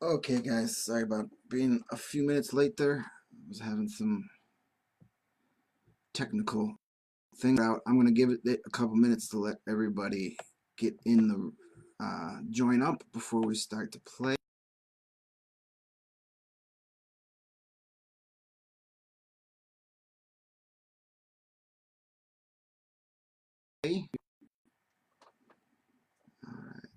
Okay, guys, sorry about being a few minutes late there. I was having some technical things out. I'm going to give it a couple minutes to let everybody get in the join up before we start to play. All right.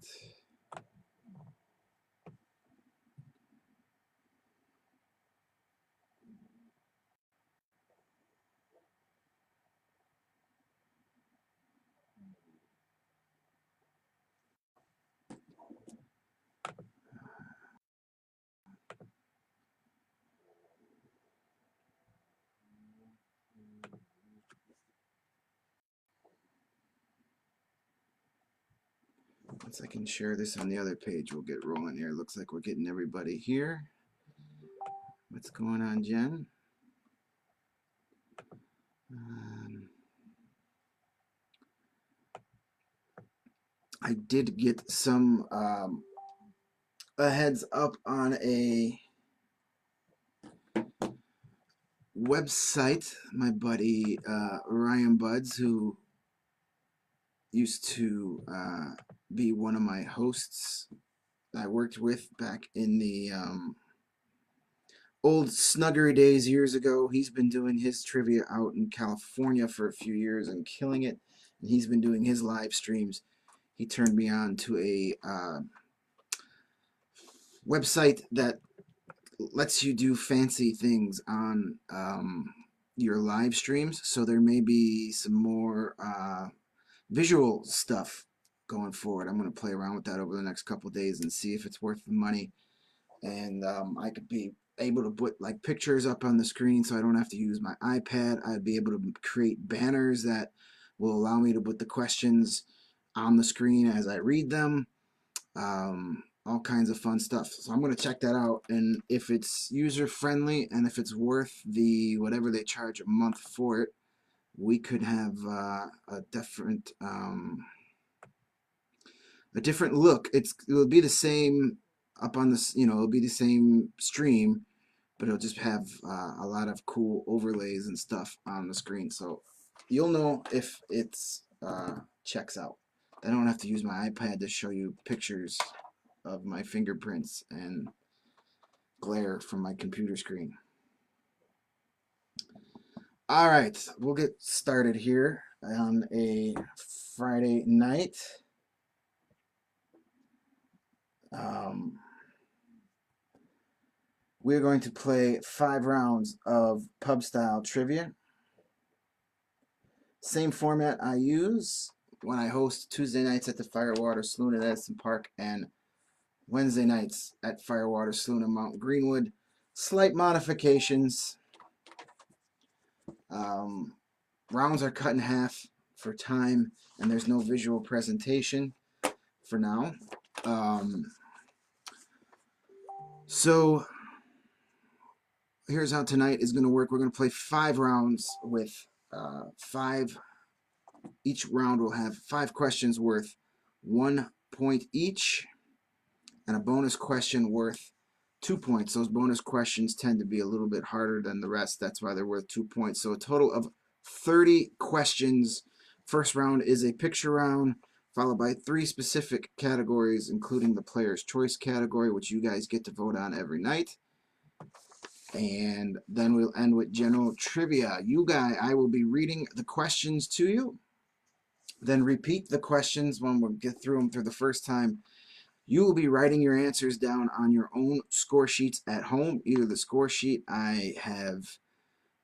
Once I can share this on the other page, we'll get rolling here. Looks like we're getting everybody here. What's going on, Jen? Um, I did get some a heads up on a website. My buddy Ryan Buds, who used to be one of my hosts I worked with back in the old Snuggery days years ago. He's been doing his trivia out in California for a few years and killing it. And he's been doing his live streams. He turned me on to a website that lets you do fancy things on your live streams. So there may be some more visual stuff going forward. I'm going to play around with that over the next couple of days and see if it's worth the money. And I could be able to put like pictures up on the screen so I don't have to use my iPad. I'd be able to create banners that will allow me to put the questions on the screen as I read them. All kinds of fun stuff. So I'm going to check that out. And if it's user friendly and if it's worth the whatever they charge a month for it, we could have a different look. It'll be the same up on this, it'll be the same stream, but it'll just have a lot of cool overlays and stuff on the screen. So you'll know if it's checks out. I don't have to use my iPad to show you pictures of my fingerprints and glare from my computer screen. All right, we'll get started here on a Friday night. We're going to play 5 rounds of pub style trivia. Same format I use when I host Tuesday nights at the Firewater Saloon at Edison Park and Wednesday nights at Firewater Saloon in Mount Greenwood. Slight modifications. Rounds are cut in half for time, and there's no visual presentation for now. So here's how tonight is going to work. We're going to play 5 rounds with 5. Each round will have 5 questions worth 1 point each, and a bonus question worth 2 points. Those bonus questions tend to be a little bit harder than the rest. That's why they're worth 2 points. So a total of 30 questions. First round is a picture round, followed by 3 specific categories, including the player's choice category, which you guys get to vote on every night. And then we'll end with general trivia. I will be reading the questions to you, then repeat the questions when we get through them for the first time. You will be writing your answers down on your own score sheets at home, either the score sheet I have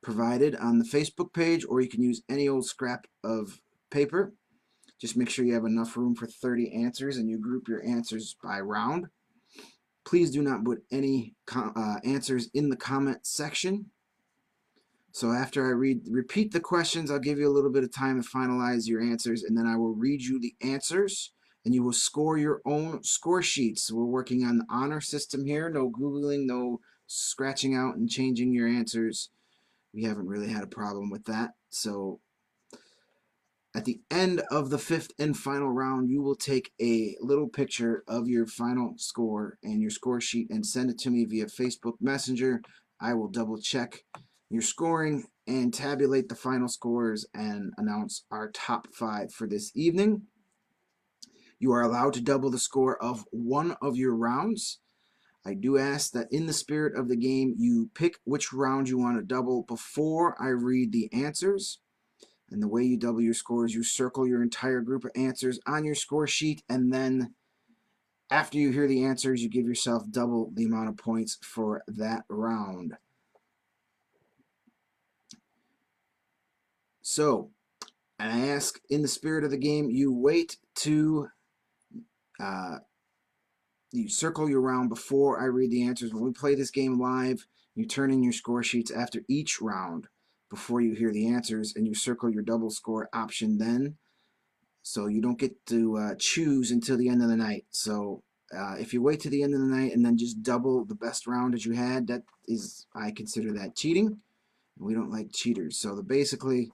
provided on the Facebook page, or you can use any old scrap of paper. Just make sure you have enough room for 30 answers, and you group your answers by round. Please do not put any answers in the comment section. So after I repeat the questions, I'll give you a little bit of time to finalize your answers, and then I will read you the answers, and you will score your own score sheets. We're working on the honor system here. No Googling, no scratching out and changing your answers. We haven't really had a problem with that. So At the end of the fifth and final round, you will take a little picture of your final score and your score sheet and send it to me via Facebook Messenger. I will double check your scoring and tabulate the final scores and announce our top 5 for this evening. You are allowed to double the score of one of your rounds. I do ask that in the spirit of the game, you pick which round you want to double before I read the answers. And the way you double your scores, you circle your entire group of answers on your score sheet, and then after you hear the answers, you give yourself double the amount of points for that round. So, and I ask, in the spirit of the game, you wait to you circle your round before I read the answers. When we play this game live, you turn in your score sheets after each round before you hear the answers, and you circle your double score option then. So you don't get to choose until the end of the night. So if you wait to the end of the night and then just double the best round that you had, that is, I consider that cheating. We don't like cheaters. So basically,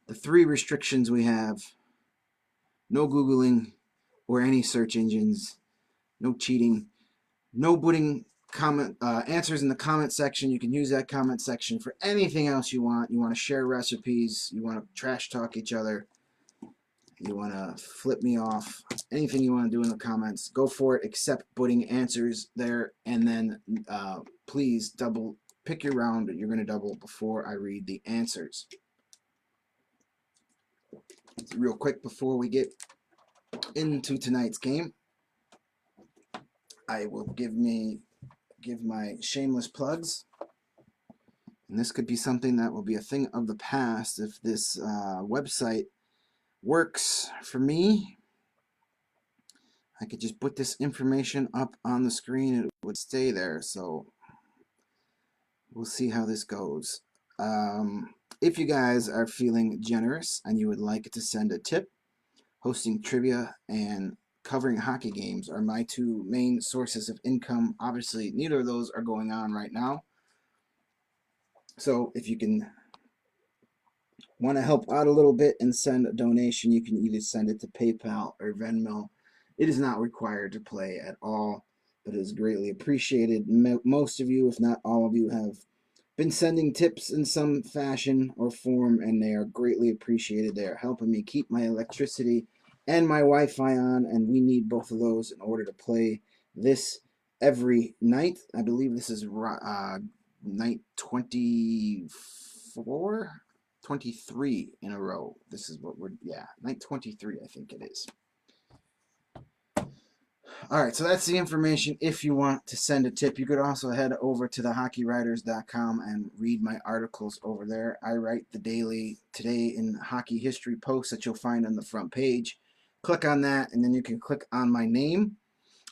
the 3 restrictions we have: no Googling or any search engines, no cheating, no putting answers in the comment section. You can use that comment section for anything else you want. You want to share recipes, you want to trash talk each other, you want to flip me off, anything you want to do in the comments, go for it, except putting answers there. And then please pick your round that you're going to double before I read the answers. Real quick before we get into tonight's game, I will give my shameless plugs. And this could be something that will be a thing of the past if this website works for me. I could just put this information up on the screen and it would stay there. So we'll see how this goes. If you guys are feeling generous and you would like to send a tip, hosting trivia and covering hockey games are my 2 main sources of income. Obviously, neither of those are going on right now. So if you can want to help out a little bit and send a donation, you can either send it to PayPal or Venmo. It is not required to play at all, but it is greatly appreciated. Most of you, if not all of you, have been sending tips in some fashion or form, and they are greatly appreciated. They are helping me keep my electricity and my Wi-Fi on, and we need both of those in order to play this every night. I believe this is night 24, 23 in a row. This is what night 23, I think it is. All right, so that's the information. If you want to send a tip, you could also head over to thehockeywriters.com and read my articles over there. I write the daily Today in Hockey History posts that you'll find on the front page. Click on that, and then you can click on my name,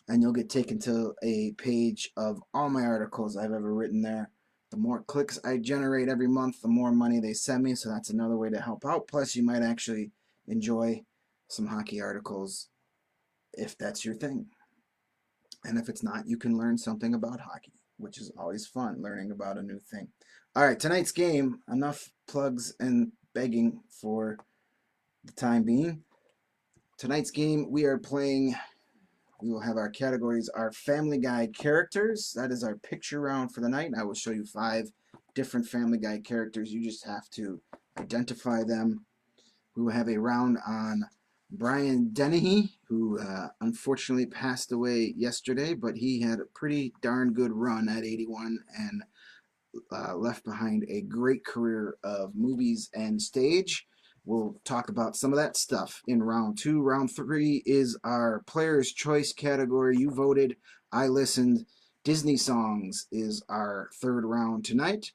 and you'll get taken to a page of all my articles I've ever written there. The more clicks I generate every month, the more money they send me, so that's another way to help out. Plus, you might actually enjoy some hockey articles if that's your thing. And if it's not, you can learn something about hockey, which is always fun, learning about a new thing. All right, tonight's game, enough plugs and begging for the time being. Tonight's game, we will have our categories, our Family Guy characters. That is our picture round for the night. I will show you 5 different Family Guy characters. You just have to identify them. We will have a round on Brian Dennehy, who unfortunately passed away yesterday, but he had a pretty darn good run at 81 and left behind a great career of movies and stage. We'll talk about some of that stuff in round 2. Round 3 is our Player's Choice category. You voted, I listened. Disney songs is our 3rd round tonight.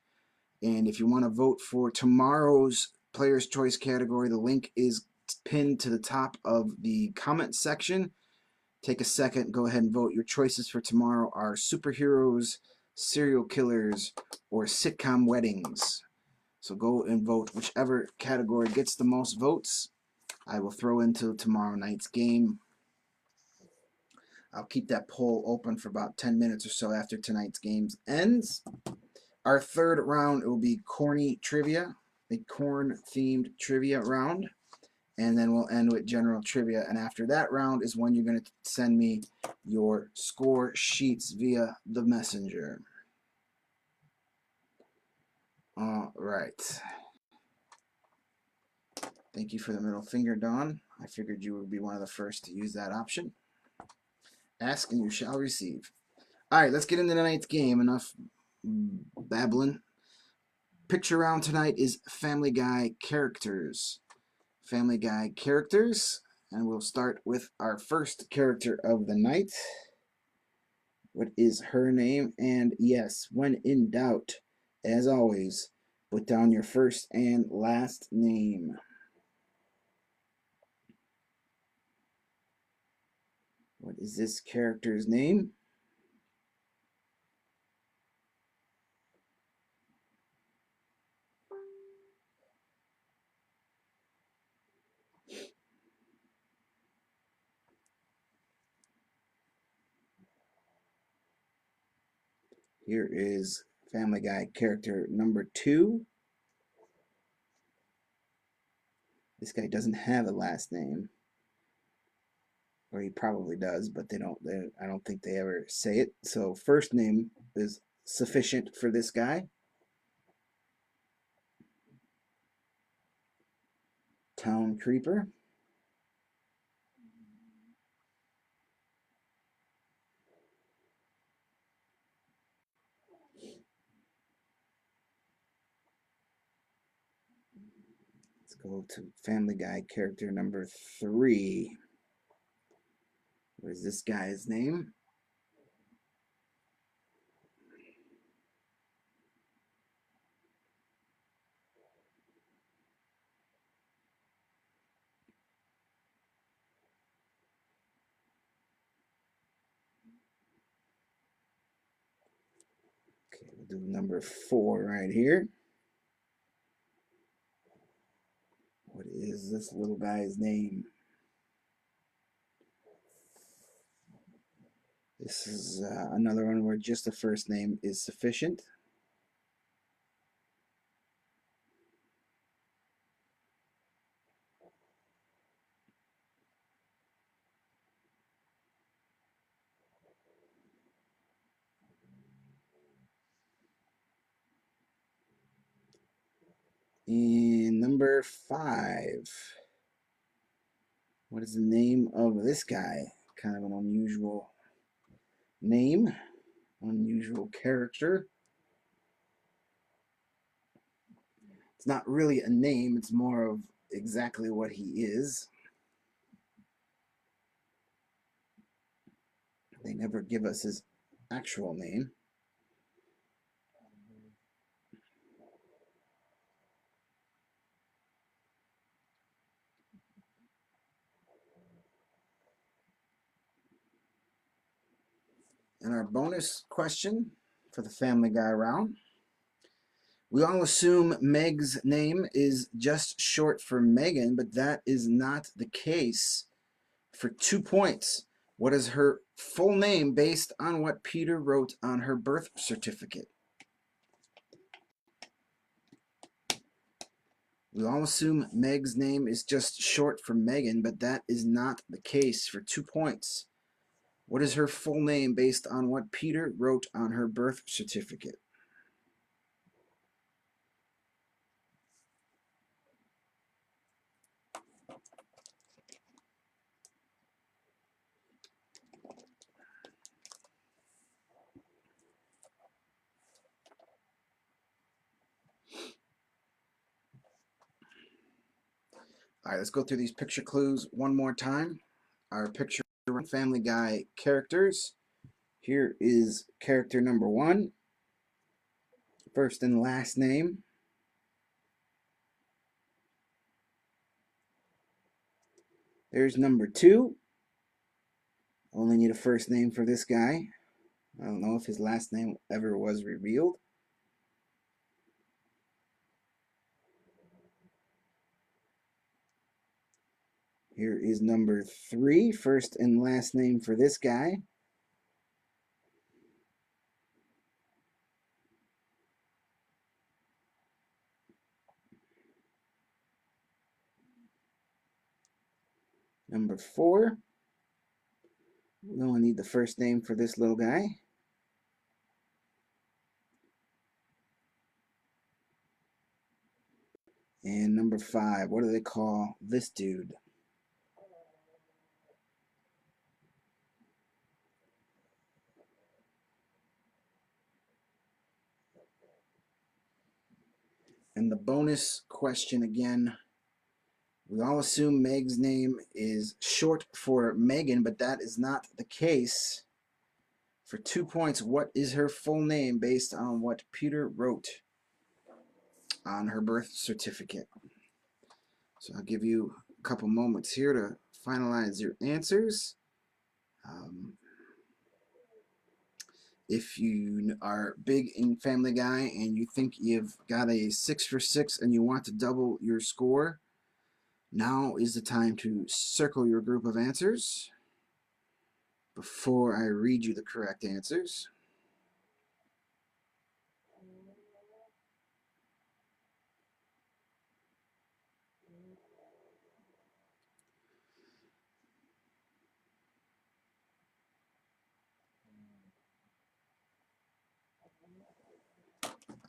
And if you want to vote for tomorrow's Player's Choice category, the link is pinned to the top of the comment section. Take a second, go ahead and vote. Your choices for tomorrow are superheroes, serial killers, or sitcom weddings. So go and vote. Whichever category gets the most votes, I will throw into tomorrow night's game. I'll keep that poll open for about 10 minutes or so after tonight's game ends. Our 3rd round, it will be Corny Trivia, a corn-themed trivia round. and then we'll end with general trivia. And after that round is when you're going to send me your score sheets via the messenger. All right. Thank you for the middle finger, Dawn. I figured you would be one of the first to use that option. Ask and you shall receive. All right, let's get into tonight's game. Enough babbling. Picture round tonight is Family Guy characters. Family Guy characters. And we'll start with our first character of the night. What is her name? And yes, when in doubt, as always, put down your first and last name. What is this character's name? Here is Family Guy character number 2. This guy doesn't have a last name. Or he probably does, but I don't think they ever say it. So first name is sufficient for this guy. Town Creeper. Let's go to Family Guy character number 3. What is this guy's name? Okay, we'll do number 4 right here. What is this little guy's name? This is another one where just the first name is sufficient. And number 5. What is the name of this guy? Kind of an unusual name, unusual character. It's not really a name, it's more of exactly what he is. They never give us his actual name. And our bonus question for the Family Guy round. We all assume Meg's name is just short for Megan, but that is not the case. For 2 points, what is her full name based on what Peter wrote on her birth certificate? We all assume Meg's name is just short for Megan, but that is not the case. For 2 points, what is her full name based on what Peter wrote on her birth certificate? All right, let's go through these picture clues one more time. Our picture Family Guy characters. Here is character number 1, first and last name. There's number 2. Only need a first name for this guy. I don't know if his last name ever was revealed. Here is number 3, first and last name for this guy. Number 4. We only need the first name for this little guy. And number 5, what do they call this dude? And the bonus question again, we all assume Meg's name is short for Megan, but that is not the case. For 2 points, what is her full name based on what Peter wrote on her birth certificate? So I'll give you a couple moments here to finalize your answers. If you are big in Family Guy and you think you've got a 6 for 6 and you want to double your score, now is the time to circle your group of answers before I read you the correct answers.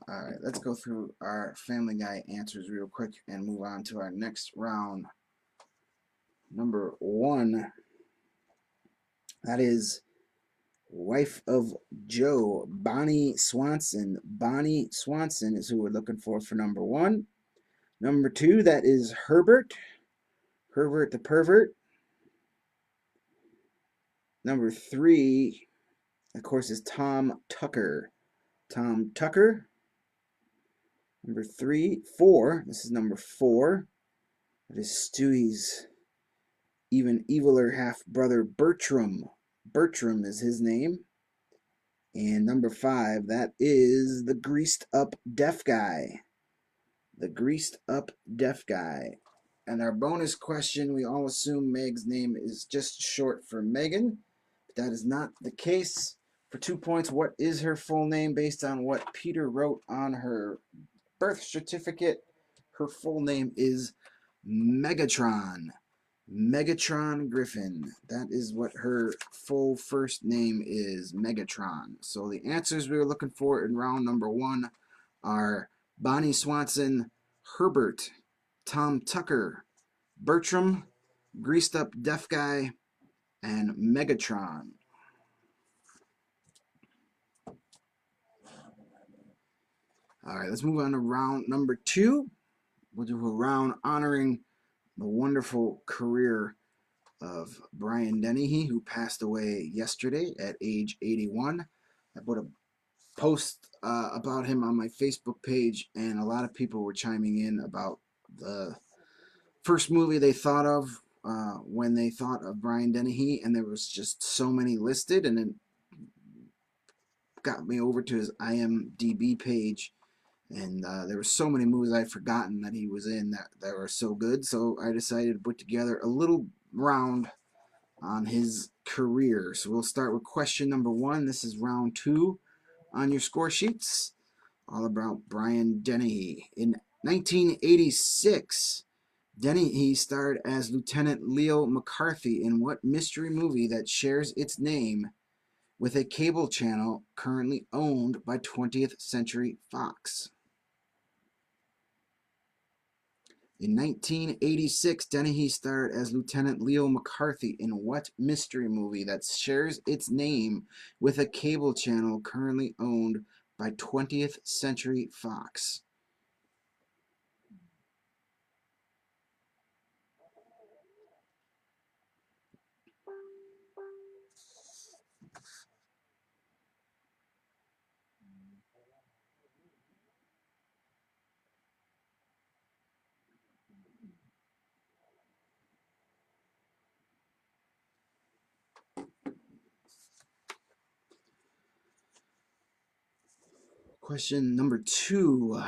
All right, let's go through our Family Guy answers real quick and move on to our next round. Number 1, that is wife of Joe, Bonnie Swanson. Bonnie Swanson is who we're looking for number 1. Number 2, that is Herbert. Herbert the pervert. Number 3, of course, is Tom Tucker. Tom Tucker. Number 4, this is number 4. That is Stewie's even eviler half-brother, Bertram. Bertram is his name. And number 5, that is the greased up deaf guy. The greased up deaf guy. And our bonus question, we all assume Meg's name is just short for Megan. But that is not the case. For 2 points, what is her full name based on what Peter wrote on her birth certificate? Her full name is Megatron. Megatron Griffin. That is what her full first name is, Megatron. So the answers we were looking for in round number 1 are Bonnie Swanson, Herbert, Tom Tucker, Bertram, Greased Up Deaf Guy, and Megatron. All right, let's move on to round number 2. We'll do a round honoring the wonderful career of Brian Dennehy, who passed away yesterday at age 81. I put a post about him on my Facebook page, and a lot of people were chiming in about the first movie they thought of when they thought of Brian Dennehy, and there was just so many listed, and it got me over to his IMDb page, and there were so many movies I'd forgotten that he was in that were so good, so I decided to put together a little round on his career. So we'll start with question number 1. This is round 2 on your score sheets, all about Brian Dennehy. In 1986, Dennehy starred as Lieutenant Leo McCarthy in what mystery movie that shares its name with a cable channel currently owned by 20th Century Fox? In 1986, Dennehy starred as Lieutenant Leo McCarthy in what mystery movie that shares its name with a cable channel currently owned by 20th Century Fox? Question number 2.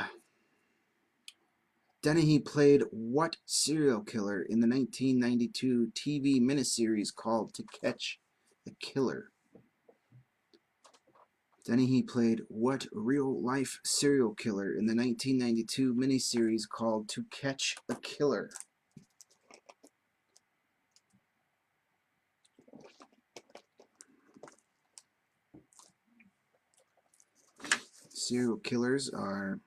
Dennehy played what serial killer in the 1992 TV miniseries called To Catch a Killer? Dennehy played what real-life serial killer in the 1992 miniseries called To Catch a Killer? Serial killers are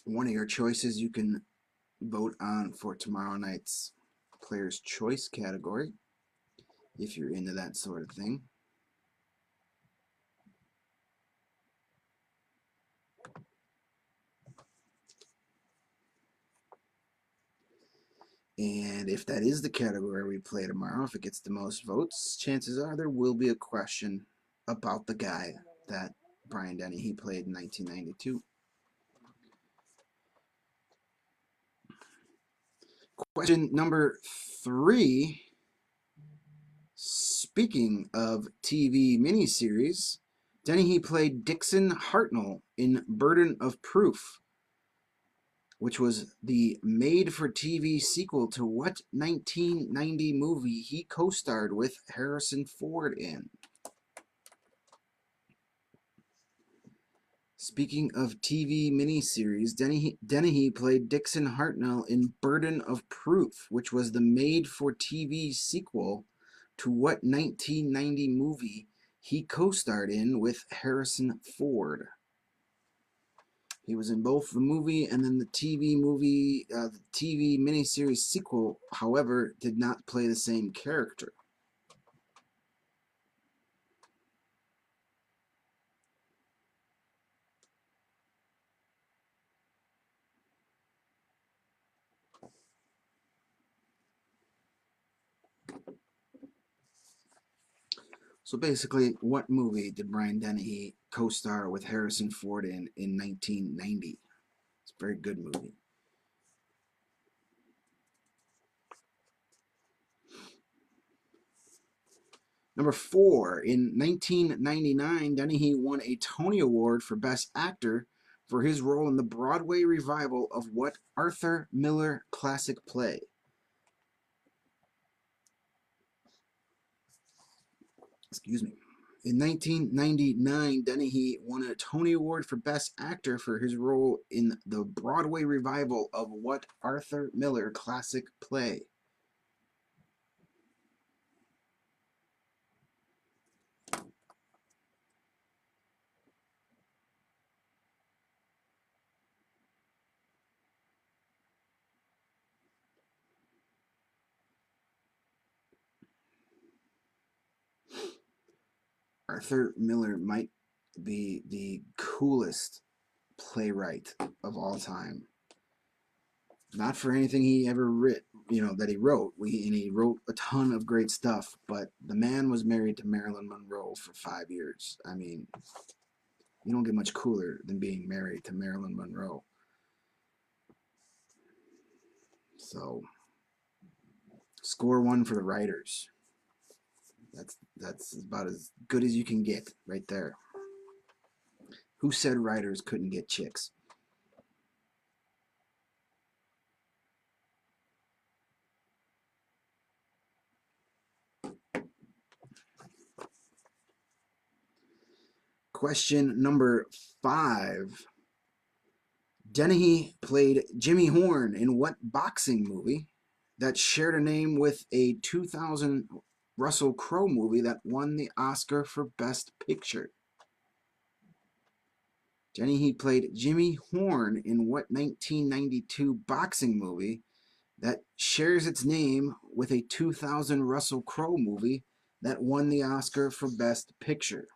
one of your choices you can vote on for tomorrow night's Player's Choice category, if you're into that sort of thing. And if that is the category we play tomorrow, if it gets the most votes, chances are there will be a question about the guy that Brian Dennehy played in 1992. Question number 3. Speaking of TV miniseries, Dennehy played Dixon Hartnell in Burden of Proof, which was the made-for-TV sequel to what 1990 movie he co-starred with Harrison Ford in? Speaking of TV miniseries, Dennehy played Dixon Hartnell in Burden of Proof, which was the made-for-TV sequel to what 1990 movie he co-starred in with Harrison Ford. He was in both the movie and then the TV miniseries sequel, however, did not play the same character. So basically, what movie did Brian Dennehy co-star with Harrison Ford in 1990? It's a very good movie. Number 4, in 1999, Dennehy won a Tony Award for Best Actor for his role in the Broadway revival of what Arthur Miller classic play? Excuse me. In 1999, Dennehy won a Tony Award for Best Actor for his role in the Broadway revival of what Arthur Miller classic play? Arthur Miller might be the coolest playwright of all time. Not for anything he ever writ, that he wrote. And he wrote a ton of great stuff, but the man was married to Marilyn Monroe for 5 years. I mean, you don't get much cooler than being married to Marilyn Monroe. So, score 1 for the writers. That's about as good as you can get right there. Who said writers couldn't get chicks? Question number 5. Dennehy played Jimmy Horn in what boxing movie that shared a name with a 2000 Russell Crowe movie that won the Oscar for Best Picture? Dennehy played Jimmy Horn in what 1992 boxing movie that shares its name with a 2000 Russell Crowe movie that won the Oscar for Best Picture?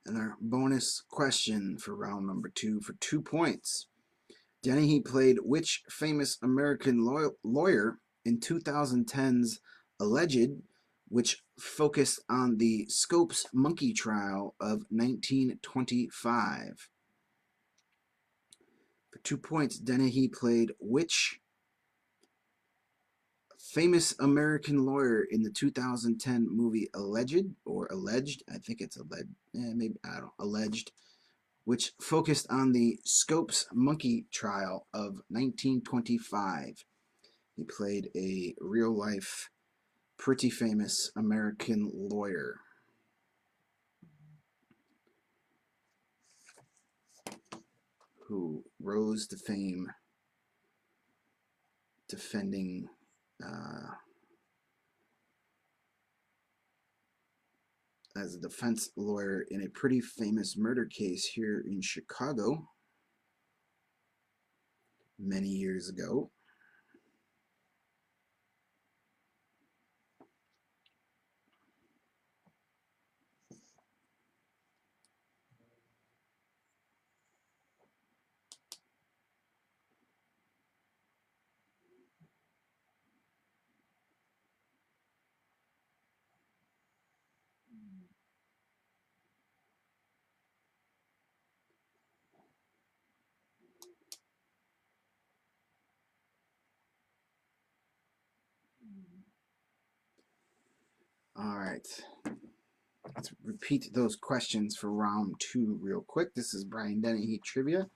And our bonus question for round number 2 for 2 points. Dennehy played which famous American lawyer in 2010's Alleged, which focused on the Scopes monkey trial of 1925? For 2 points, Dennehy played which famous American lawyer in the 2010 movie Alleged, or Alleged, I think it's Alleged, which focused on the Scopes monkey trial of 1925. He played a real-life pretty famous American lawyer who rose to fame defending as a defense lawyer in a pretty famous murder case here in Chicago many years ago. All right. Let's repeat those questions for round 2 real quick. This is Brian Dennehy Trivia.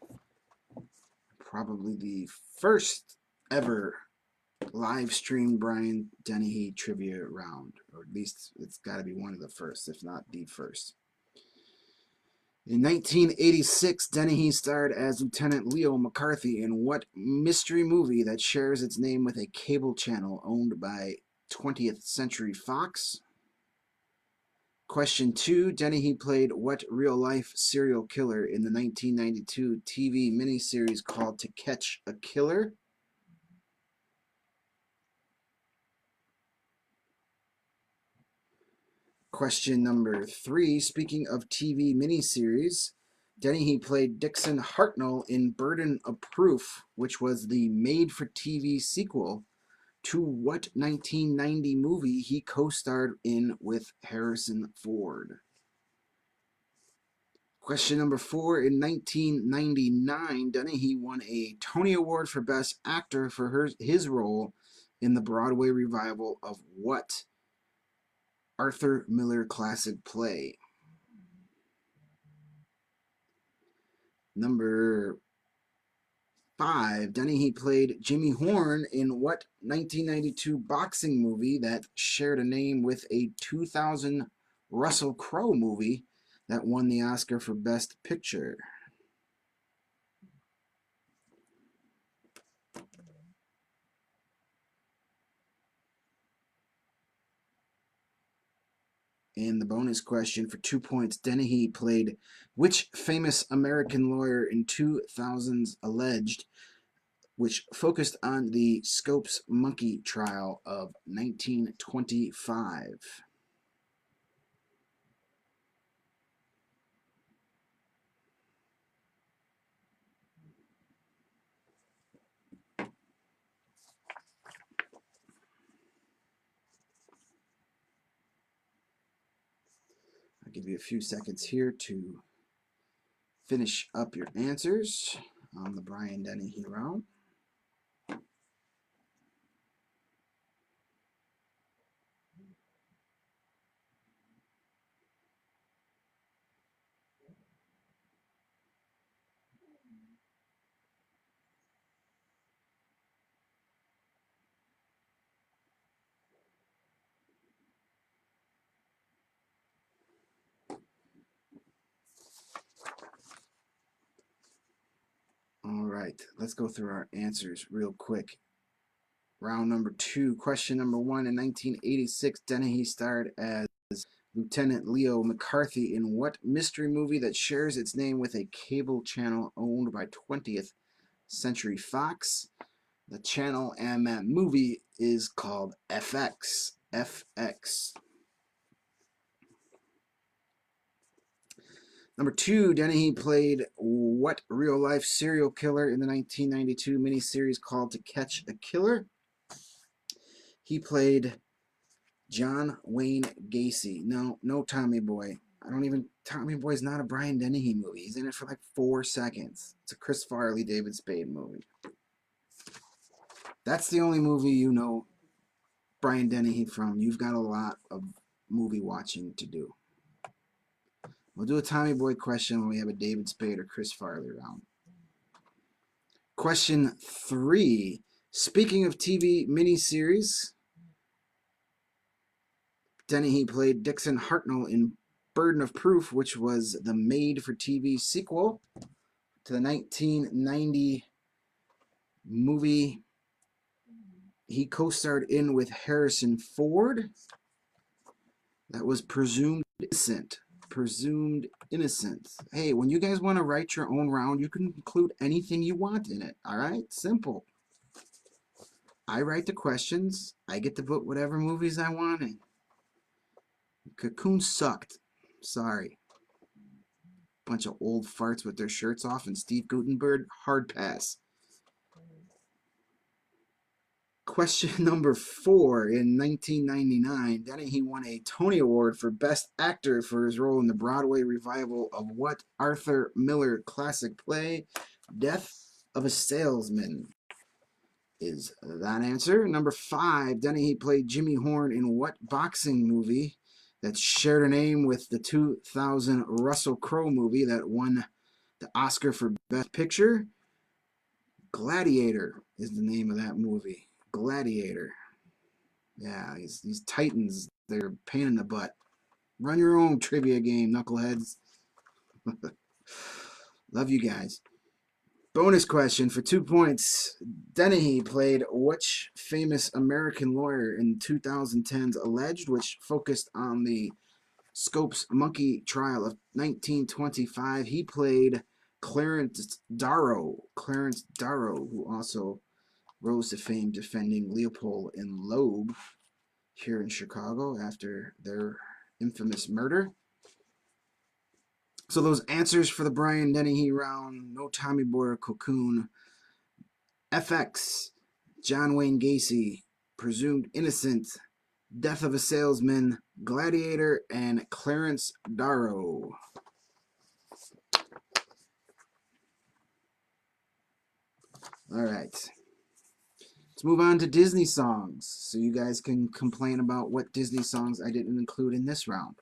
Probably the first ever live stream Brian Dennehy Trivia round. Or at least it's got to be one of the first, if not the first. In 1986, Dennehy starred as Lieutenant Leo McCarthy in what mystery movie that shares its name with a cable channel owned by 20th Century Fox? Question 2, Dennehy played what real-life serial killer in the 1992 TV miniseries called To Catch a Killer? Question number 3, speaking of TV miniseries, Dennehy played Dixon Hartnell in Burden of Proof, which was the made-for-TV sequel to what 1990 movie he co-starred in with Harrison Ford? Question number 4, in 1999, Dennehy won a Tony Award for Best Actor for his role in the Broadway revival of what Arthur Miller classic play? Number 5, Dennehy played Jimmy Horn in what 1992 boxing movie that shared a name with a 2000 Russell Crowe movie that won the Oscar for Best Picture? And the bonus question for 2 points, Dennehy played which famous American lawyer in 2000's Alleged, which focused on the Scopes monkey trial of 1925? I'll give you a few seconds here to finish up your answers on the Brian Dennehy round. All right, let's go through our answers real quick. Round number 2, question number 1. In 1986, Dennehy starred as Lieutenant Leo McCarthy in what mystery movie that shares its name with a cable channel owned by 20th Century Fox? The channel and that movie is called FX. FX. Number 2, Dennehy played what real-life serial killer in the 1992 miniseries called To Catch a Killer? He played John Wayne Gacy. No Tommy Boy. Tommy Boy's not a Brian Dennehy movie. He's in it for like 4 seconds. It's a Chris Farley, David Spade movie. That's the only movie you know Brian Dennehy from. You've got a lot of movie watching to do. We'll do a Tommy Boy question when we have a David Spade or Chris Farley round. Question 3. Speaking of TV miniseries, Dennehy played Dixon Hartnell in Burden of Proof, which was the made-for-TV sequel to the 1990 movie he co-starred in with Harrison Ford. That was Presumed Innocent. Presumed Innocent. Hey, when you guys want to write your own round, you can include anything you want in it. All right? Simple. I write the questions. I get to put whatever movies I want in. Cocoon sucked. Sorry. Bunch of old farts with their shirts off and Steve Guttenberg. Hard pass. Question number 4. In 1999, Dennehy won a Tony Award for Best Actor for his role in the Broadway revival of what Arthur Miller classic play? Death of a Salesman. Is that answer? Number 5, Dennehy played Jimmy Horn in what boxing movie that shared a name with the 2000 Russell Crowe movie that won the Oscar for Best Picture? Gladiator is the name of that movie. Gladiator. Yeah, these Titans, they're a pain in the butt. Run your own trivia game, knuckleheads. Love you guys. Bonus question for 2 points. Dennehy played which famous American lawyer in 2010's Alleged, which focused on the Scopes monkey trial of 1925. He played Clarence Darrow. Clarence Darrow, who also rose to fame defending Leopold and Loeb here in Chicago after their infamous murder. So those answers for the Brian Dennehy round: no Tommy Boy or Cocoon, FX, John Wayne Gacy, Presumed Innocent, Death of a Salesman, Gladiator, and Clarence Darrow. All right. Let's move on to Disney songs, so you guys can complain about what Disney songs I didn't include in this round.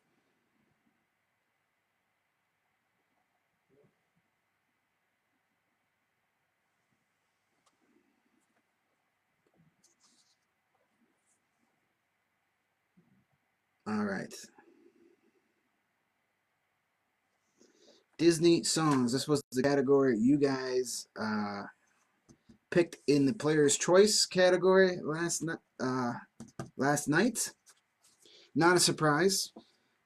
All right. Disney songs. This was the category you guys picked in the Player's Choice category last night. Not a surprise.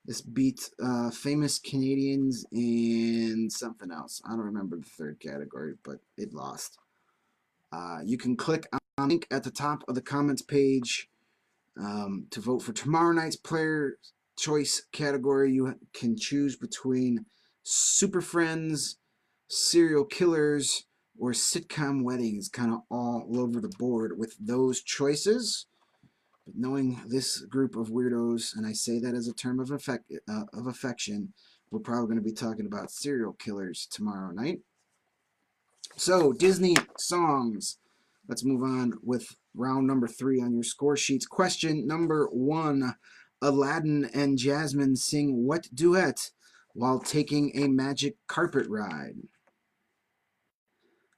This beat Famous Canadians and something else. I don't remember the third category, but it lost. You can click on the link at the top of the comments page to vote for tomorrow night's Player Choice category. You can choose between Super Friends, Serial Killers, or Sitcom Weddings, kind of all over the board with those choices. But knowing this group of weirdos, and I say that as a term of affection, we're probably going to be talking about serial killers tomorrow night. So, Disney songs. Let's move on with round number 3 on your score sheets. Question number 1. Aladdin and Jasmine sing what duet while taking a magic carpet ride?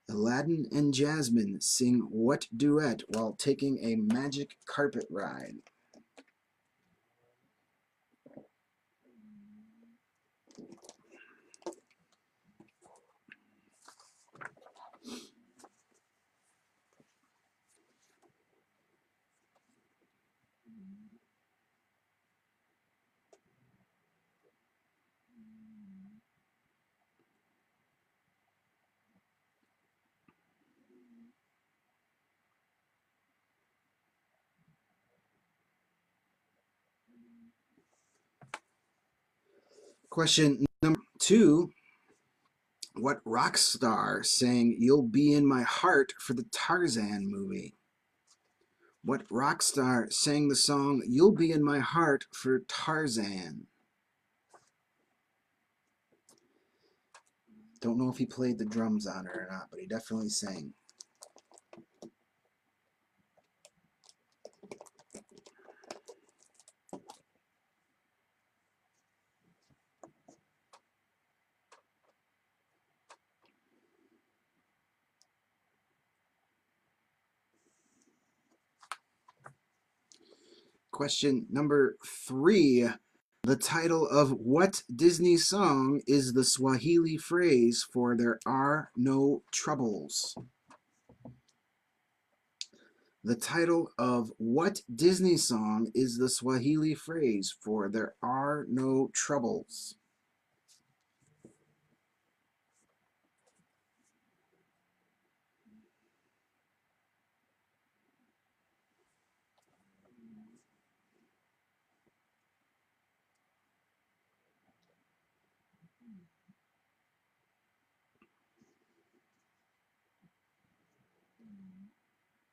Aladdin and Jasmine sing what duet while taking a magic carpet ride? Question number 2. What rock star sang You'll Be in My Heart for the Tarzan movie? What rock star sang the song You'll Be in My Heart for Tarzan? Don't know if he played the drums on it or not, but he definitely sang. Question number 3. The title of what Disney song is the Swahili phrase for "There are no troubles"? The title of what Disney song is the Swahili phrase for "There are no troubles"?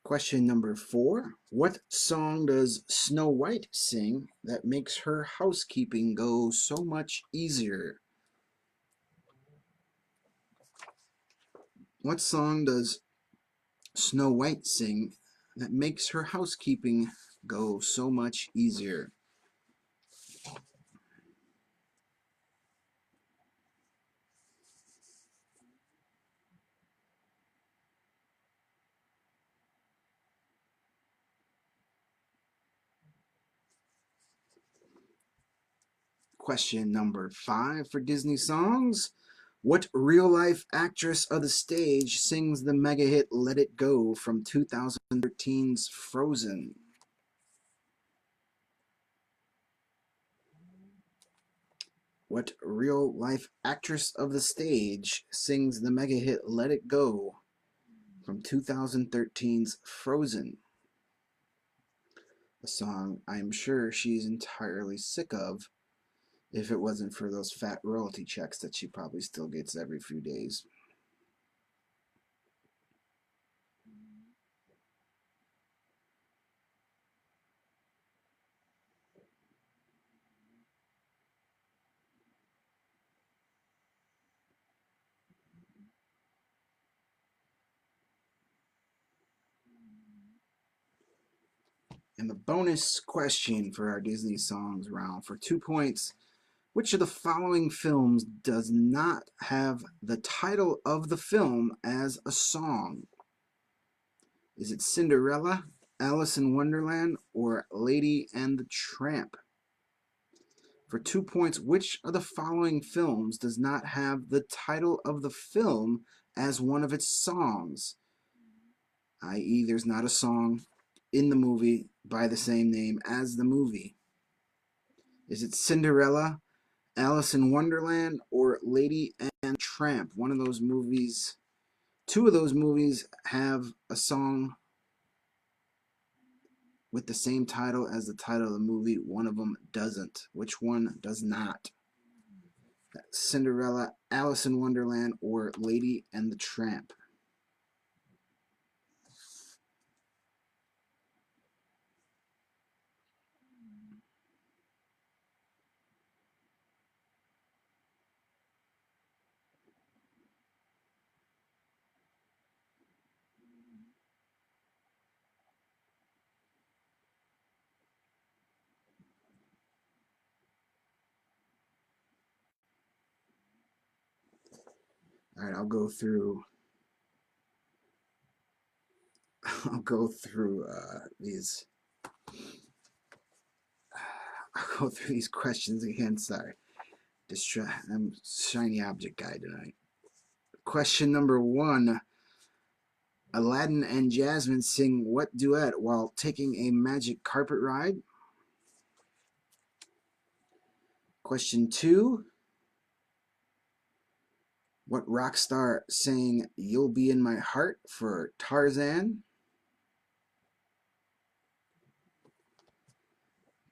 Question number 4. What song does Snow White sing that makes her housekeeping go so much easier? What song does Snow White sing that makes her housekeeping go so much easier? Question number 5 for Disney songs. What real-life actress of the stage sings the mega hit "Let It Go" from 2013's Frozen? What real-life actress of the stage sings the mega hit "Let It Go" from 2013's Frozen? A song I'm sure she's entirely sick of if it wasn't for those fat royalty checks that she probably still gets every few days. And the bonus question for our Disney songs round for 2 points. Which of the following films does not have the title of the film as a song? Is it Cinderella, Alice in Wonderland, or Lady and the Tramp? For 2 points, which of the following films does not have the title of the film as one of its songs? I.e., there's not a song in the movie by the same name as the movie. Is it Cinderella, Alice in Wonderland, or Lady and Tramp? One of those movies, 2 of those movies have a song with the same title as the title of the movie. One of them doesn't. Which one does not? Cinderella, Alice in Wonderland, or Lady and the Tramp? All right, I'll go through these. I'll go through these questions again. Sorry, I'm shiny object guy tonight. Question number 1. Aladdin and Jasmine sing what duet while taking a magic carpet ride? Question 2. What rock star sang "You'll Be in My Heart" for Tarzan?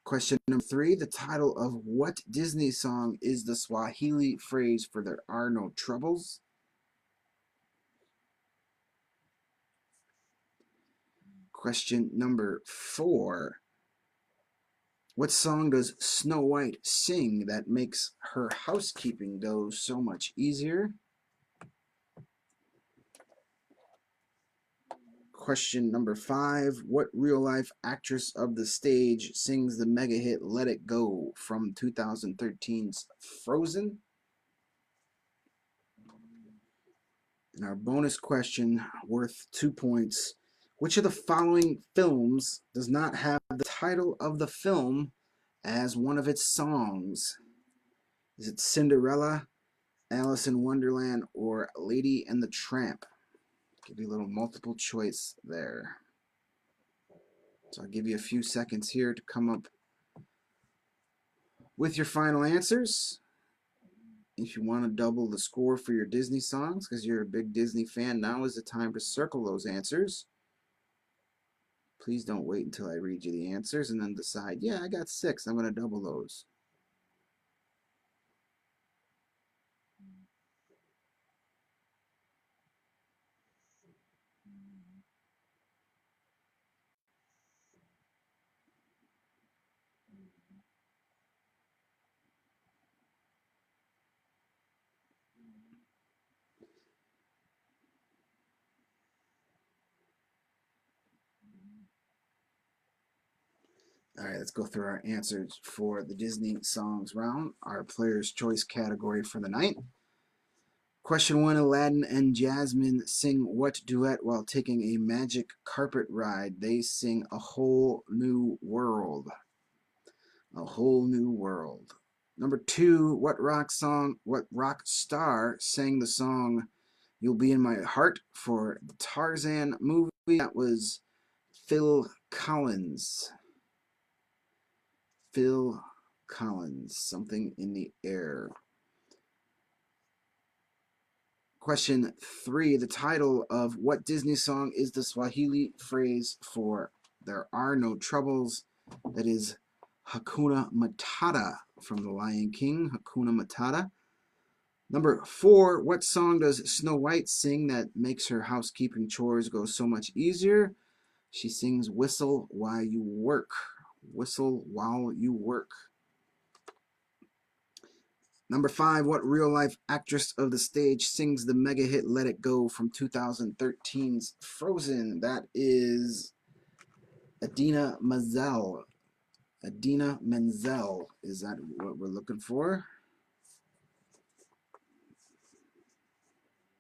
Question number 3. The title of what Disney song is the Swahili phrase for "There are no troubles"? Question number 4. What song does Snow White sing that makes her housekeeping go so much easier? Question number 5. What real-life actress of the stage sings the mega hit "Let It Go" from 2013's Frozen? And our bonus question, worth 2 points. Which of the following films does not have the title of the film as one of its songs? Is it Cinderella, Alice in Wonderland, or Lady and the Tramp? Give you a little multiple choice there. So I'll give you a few seconds here to come up with your final answers. If you want to double the score for your Disney songs because you're a big Disney fan, now is the time to circle those answers. Please don't wait until I read you the answers and then decide, yeah, I got 6. I'm going to double those. All right, let's go through our answers for the Disney Songs round, our Player's Choice category for the night. Question 1, Aladdin and Jasmine sing what duet while taking a magic carpet ride? They sing A Whole New World. A Whole New World. Number 2, what rock star sang the song You'll Be in My Heart for the Tarzan movie? That was Phil Collins. Phil Collins, Something in the Air. Question 3, the title of what Disney song is the Swahili phrase for There Are No Troubles? That is Hakuna Matata from The Lion King, Hakuna Matata. Number 4, what song does Snow White sing that makes her housekeeping chores go so much easier? She sings Whistle While You Work. Whistle While You Work. Number 5, what real-life actress of the stage sings the mega hit Let It Go from 2013's Frozen? That is Idina Menzel. Idina Menzel. Is that what we're looking for?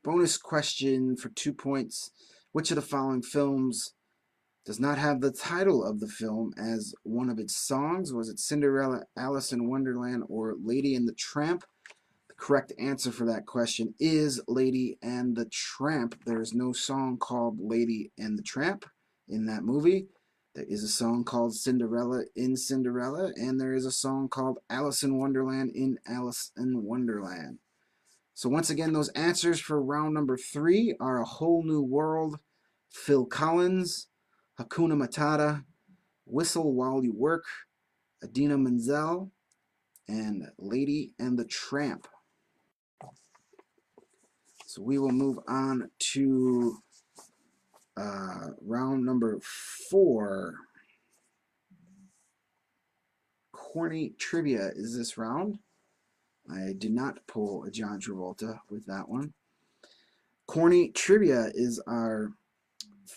Bonus question for 2 points. Which of the following films does not have the title of the film as one of its songs? Was it Cinderella, Alice in Wonderland, or Lady and the Tramp? The correct answer for that question is Lady and the Tramp. There is no song called Lady and the Tramp in that movie. There is a song called Cinderella in Cinderella, and there is a song called Alice in Wonderland in Alice in Wonderland. So once again, those answers for round number 3 are A Whole New World, Phil Collins, Hakuna Matata, Whistle While You Work, Idina Menzel, and Lady and the Tramp. So we will move on to round number 4. Corny Trivia is this round. I did not pull a John Travolta with that one. Corny Trivia is our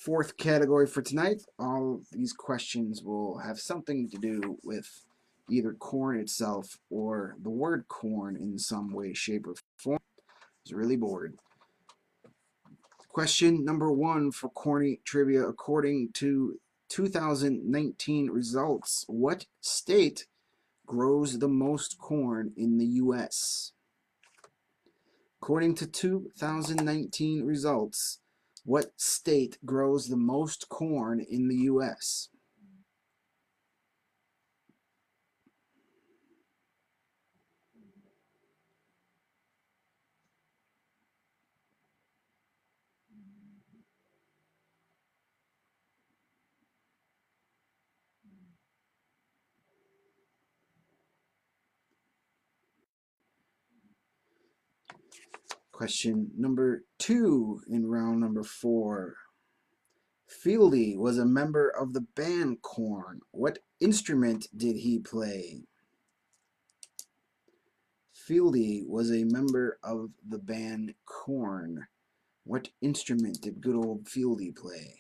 4th category for tonight. All these questions will have something to do with either corn itself or the word corn in some way, shape, or form. I was really bored. Question number 1 for Corny Trivia. According to 2019 results, what state grows the most corn in the U.S.? According to 2019 results, what state grows the most corn in the U.S.? Question number 2 in round number 4. Fieldy was a member of the band Korn. What instrument did he play? Fieldy was a member of the band Korn. What instrument did good old Fieldy play?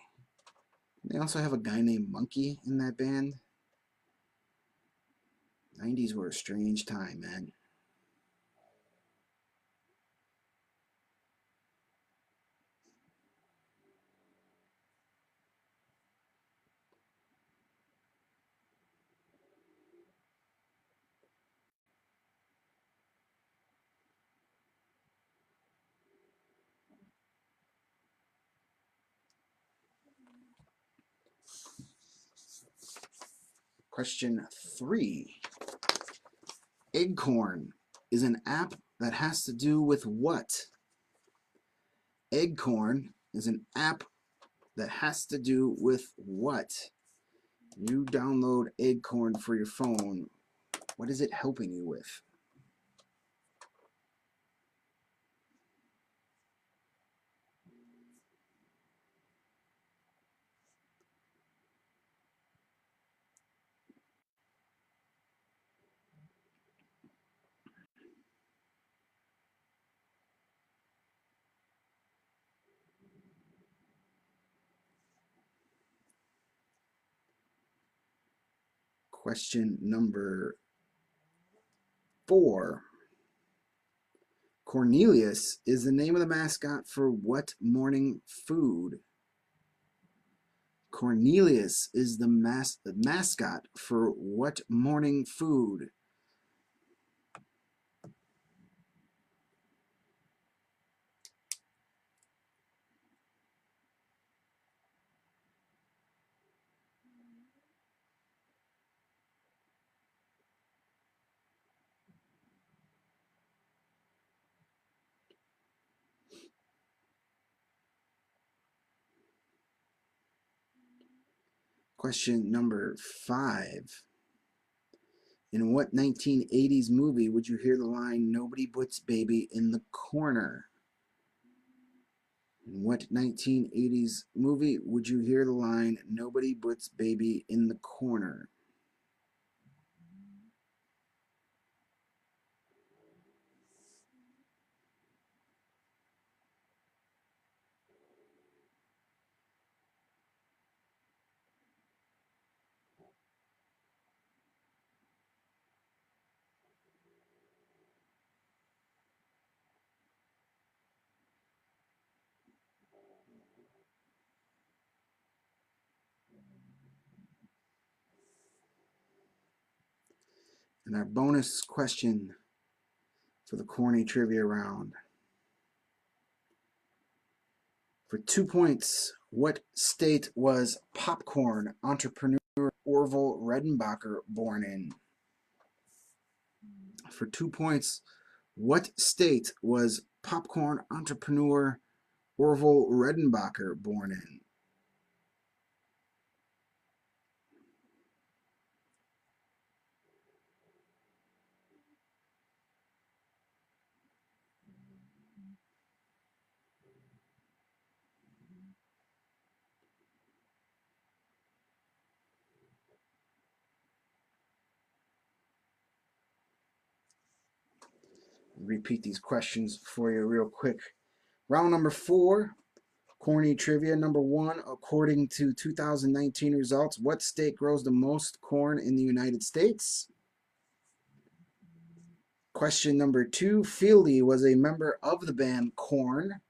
They also have a guy named Monkey in that band. 90s were a strange time, man. Question 3. Acorn is an app that has to do with what? Acorn is an app that has to do with what? You download Acorn for your phone. What is it helping you with? Question number 4. Cornelius is the name of the mascot for what morning food? Cornelius is the mascot for what morning food? Question number 5. In what 1980s movie would you hear the line, "Nobody puts baby in the corner"? In what 1980s movie would you hear the line, "Nobody puts baby in the corner"? And our bonus question for the Corny Trivia round. For 2 points, what state was popcorn entrepreneur Orville Redenbacher born in? For 2 points, what state was popcorn entrepreneur Orville Redenbacher born in? Repeat these questions for you real quick. Round number 4, Corny Trivia. Number 1, according to 2019 results, what state grows the most corn in the United States? Question number 2, Fieldy was a member of the band Korn.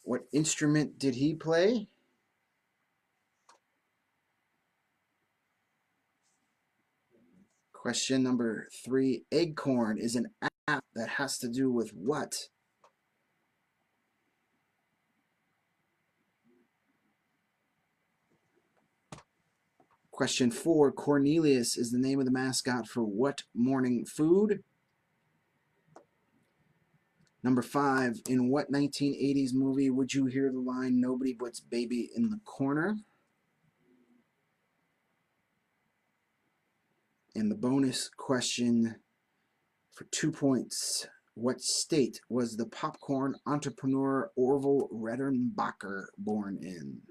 What instrument did he play? Question number 3, Acorn is an app that has to do with what? Question 4, Cornelius is the name of the mascot for what morning food? Number 5, in what 1980s movie would you hear the line, "Nobody puts baby in the corner"? And the bonus question for 2 points, what state was the popcorn entrepreneur Orville Redenbacher born in?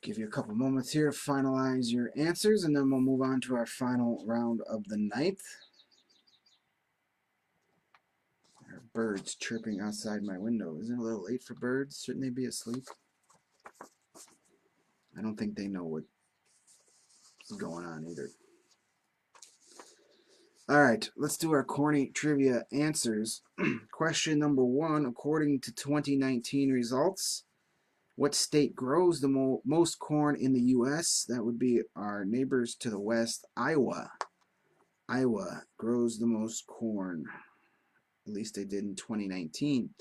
Give you a couple moments here to finalize your answers, and then we'll move on to our final round of the night. There are birds chirping outside my window. Isn't it a little late for birds? Shouldn't they be asleep? I don't think they know what is going on either. All right, let's do our corny trivia answers. Question number 1, according to 2019 results, what state grows the most corn in the U.S.? That would be our neighbors to the west, Iowa. Iowa grows the most corn. At least they did in 2019.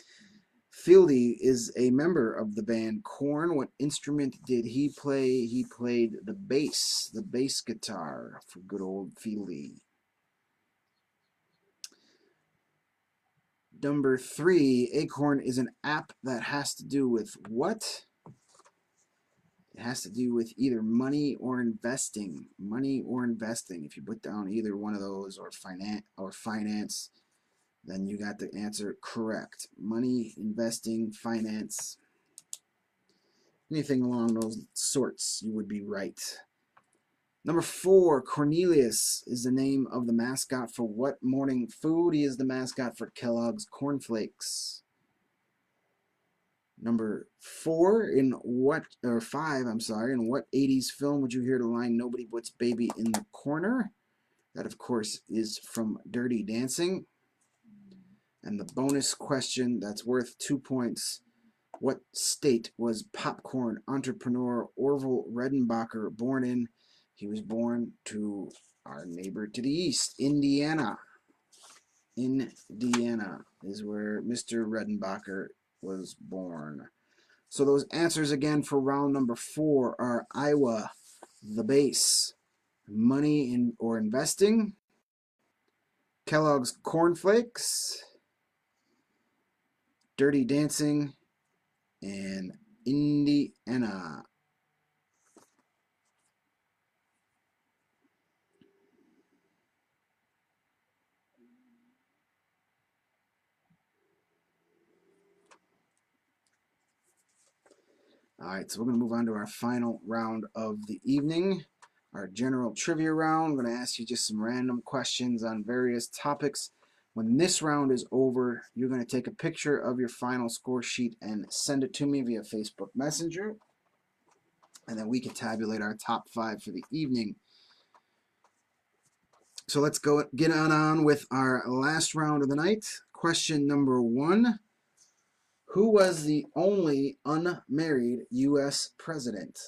Fieldy is a member of the band Korn. What instrument did he play? He played the bass guitar for good old Fieldy. Number 3, Acorn is an app that has to do with what? It has to do with either money or investing. Money or investing. If you put down either one of those or finance, then you got the answer correct. Money, investing, finance, anything along those sorts, you would be right. Number 4, Cornelius is the name of the mascot for what morning food? He is the mascot for Kellogg's Corn Flakes. Number 5, in what 80s film would you hear the line "Nobody puts baby in the corner"? That, of course, is from Dirty Dancing. And the bonus question that's worth 2 points. What state was popcorn entrepreneur Orville Redenbacher born in? He was born to our neighbor to the east, Indiana. Indiana is where Mr. Redenbacher was born. So those answers again for round number 4 are Iowa, the base, money in or investing, Kellogg's Corn Flakes, Dirty Dancing, and Indiana. All right, so we're going to move on to our final round of the evening, our general trivia round. I'm going to ask you just some random questions on various topics. When this round is over, you're going to take a picture of your final score sheet and send it to me via Facebook Messenger, and then we can tabulate our top 5 for the evening. So let's get on with our last round of the night. Question number 1. Who was the only unmarried U.S. president?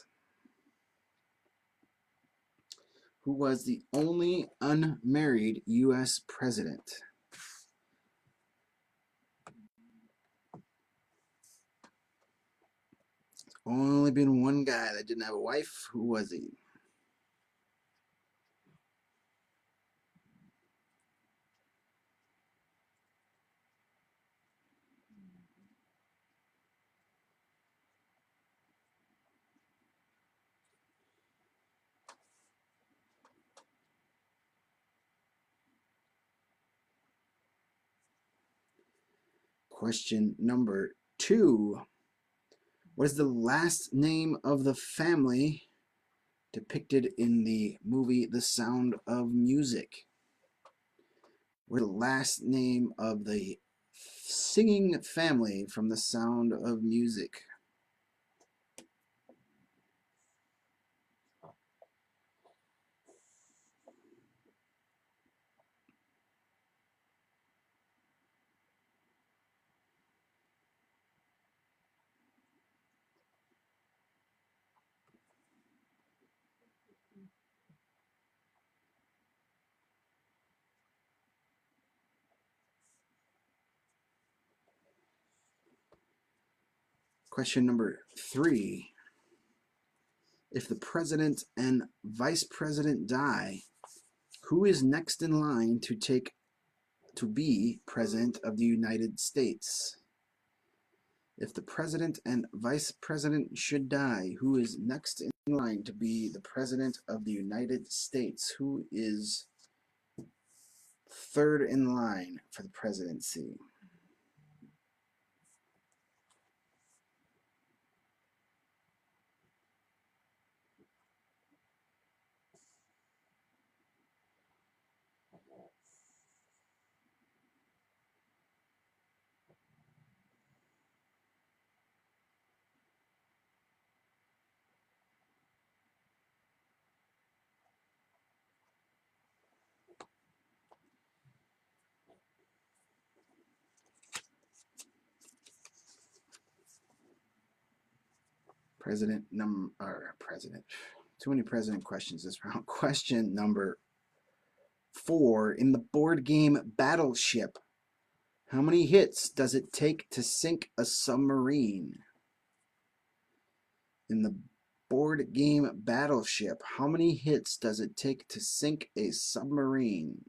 Who was the only unmarried U.S. president? Only been one guy that didn't have a wife. Who was he? Question number 2. What is the last name of the family depicted in the movie The Sound of Music? What is the last name of the singing family from The Sound of Music? Question number 3. If the president and vice president die, who is next in line to be president of the United States? If the president and vice president should die, who is next in line to be the president of the United States? Who is third in line for the presidency? President. Too many president questions this round. Question number 4. In the board game Battleship, how many hits does it take to sink a submarine? In the board game Battleship, how many hits does it take to sink a submarine?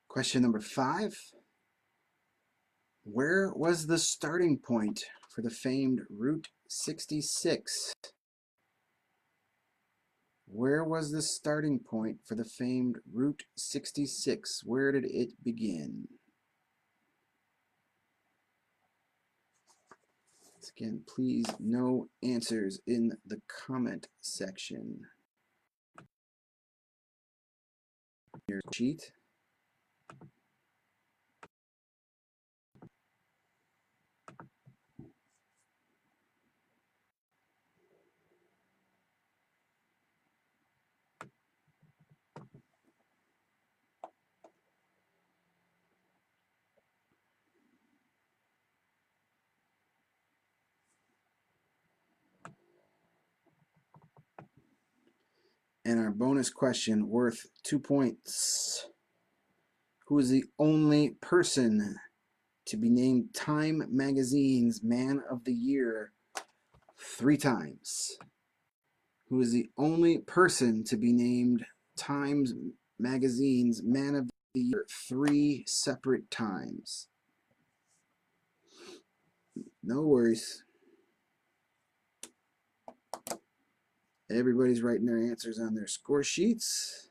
Question number 5. Where was the starting point for the famed Route 66? Where was the starting point for the famed Route 66? Where did it begin? Again, please, no answers in the comment section. Your sheet. And our bonus question worth 2 points. Who is the only person to be named Time Magazine's Man of the Year 3 times? Who is the only person to be named Time Magazine's Man of the Year 3 separate times? No worries. Everybody's writing their answers on their score sheets.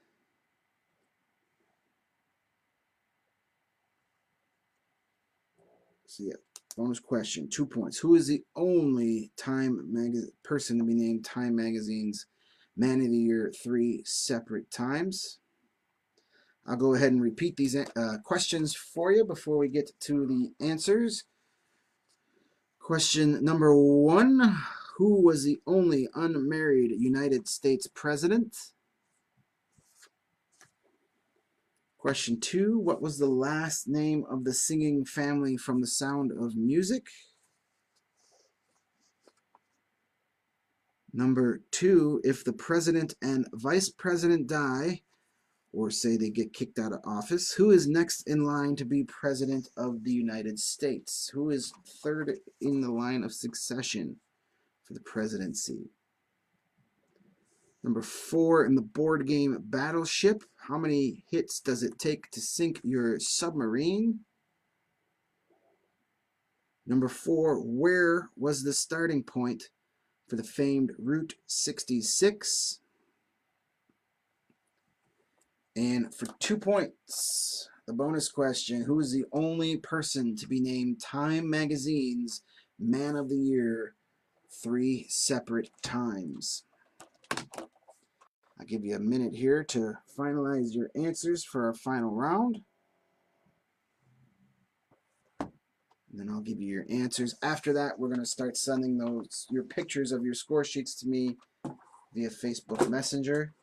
So yeah, bonus question, 2 points. Who is the only person to be named Time Magazine's Man of the Year 3 separate times? I'll go ahead and repeat these questions for you before we get to the answers. Question number 1. Who was the only unmarried United States president? Question 2. What was the last name of the singing family from The Sound of Music? Number 2. If the president and vice president die, or say they get kicked out of office, who is next in line to be president of the United States? Who is third in the line of succession for the presidency? Number 4, in the board game Battleship, how many hits does it take to sink your submarine? Number 4, where was the starting point for the famed Route 66? And for 2 points, the bonus question, who is the only person to be named Time Magazine's Man of the Year 3 separate times? I'll give you a minute here to finalize your answers for our final round. And then I'll give you your answers. After that, we're going to start sending your pictures of your score sheets to me via Facebook Messenger.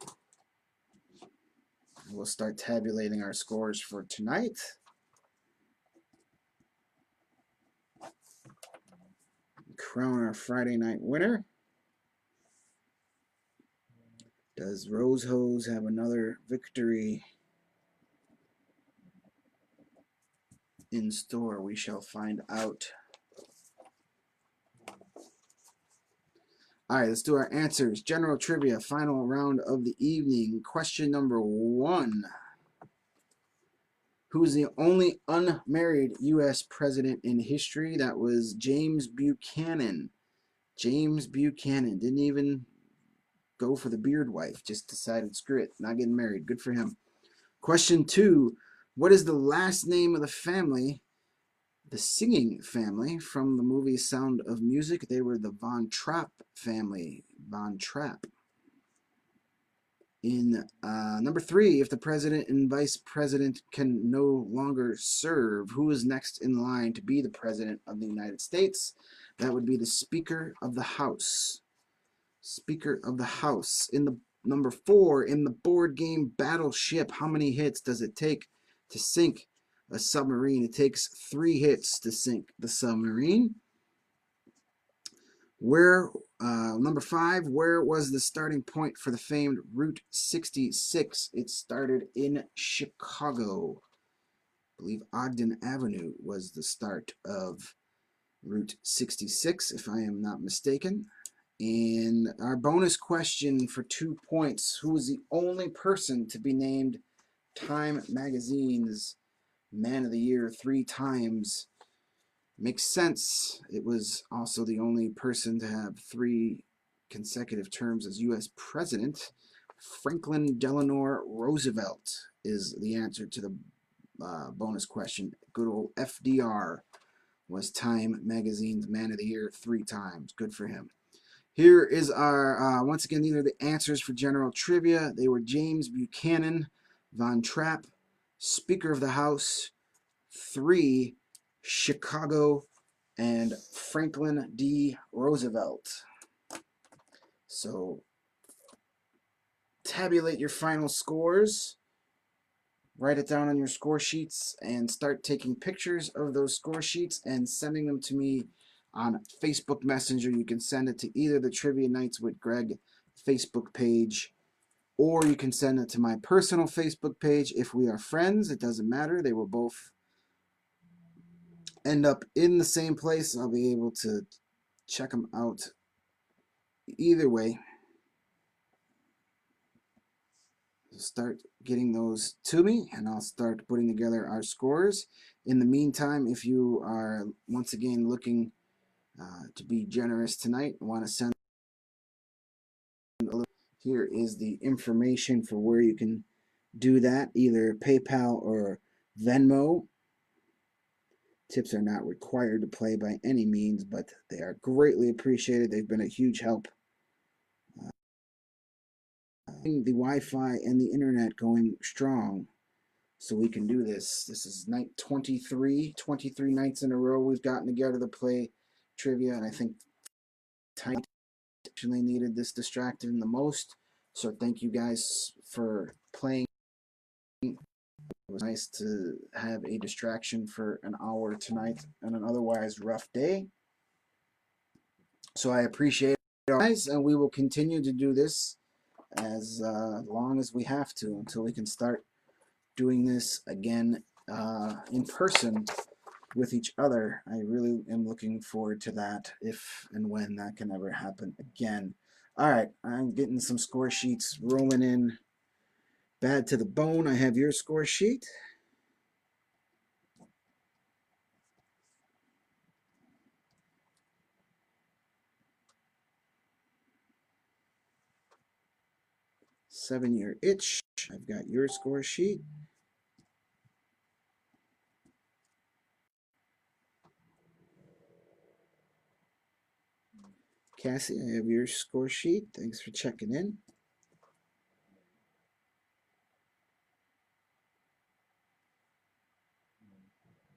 We'll start tabulating our scores for tonight. Crown our Friday night winner. Does Rose Hose have another victory in store? We shall find out. All right, let's do our answers. General trivia, final round of the evening. Question number 1. Who is the only unmarried U.S. president in history? That was James Buchanan. James Buchanan didn't even go for the beard wife, just decided, screw it, not getting married. Good for him. Question 2, what is the last name of the family The singing family from the movie Sound of Music. They were the Von Trapp family. Von Trapp. In number 3, if the president and vice president can no longer serve, who is next in line to be the president of the United States? That would be the Speaker of the House. Speaker of the House. In the number 4, in the board game Battleship, how many hits does it take to sink a submarine? It takes 3 hits to sink the submarine. Where number 5, where was the starting point for the famed Route 66? It started in Chicago. I believe Ogden Avenue was the start of Route 66, if I am not mistaken. And our bonus question for 2 points: who was the only person to be named Time Magazine's Man of the Year 3 times? Makes sense. It was also the only person to have 3 consecutive terms as U.S. president. Franklin Delano Roosevelt is the answer to the bonus question. Good old FDR was Time Magazine's Man of the Year 3 times. Good for him. Here is our, once again, these are the answers for general trivia. They were James Buchanan, Von Trapp, Speaker of the House, 3, Chicago, and Franklin D. Roosevelt. So tabulate your final scores, write it down on your score sheets, and start taking pictures of those score sheets and sending them to me on Facebook Messenger. You can send it to either the Trivia Nights with Greg Facebook page, or you can send it to my personal Facebook page. If we are friends, it doesn't matter. They will both end up in the same place. I'll be able to check them out either way. Start getting those to me, and I'll start putting together our scores. In the meantime, if you are once again looking to be generous tonight, want to send a little, here is the information for where you can do that, either PayPal or Venmo. Tips are not required to play by any means, but they are greatly appreciated. They've been a huge help. The Wi-Fi and the internet going strong, so we can do this. This is night 23 nights in a row we've gotten together to play trivia, and I think Ty actually needed this distracting the most. So thank you guys for playing. It was nice to have a distraction for an hour tonight on an otherwise rough day. So I appreciate it, guys, and we will continue to do this as long as we have to until we can start doing this again in person with each other. I really am looking forward to that, if and when that can ever happen again. All right, I'm getting some score sheets rolling in. Bad to the bone. I have your score sheet. Seven-year itch. I've got your score sheet. Cassie, I have your score sheet. Thanks for checking in.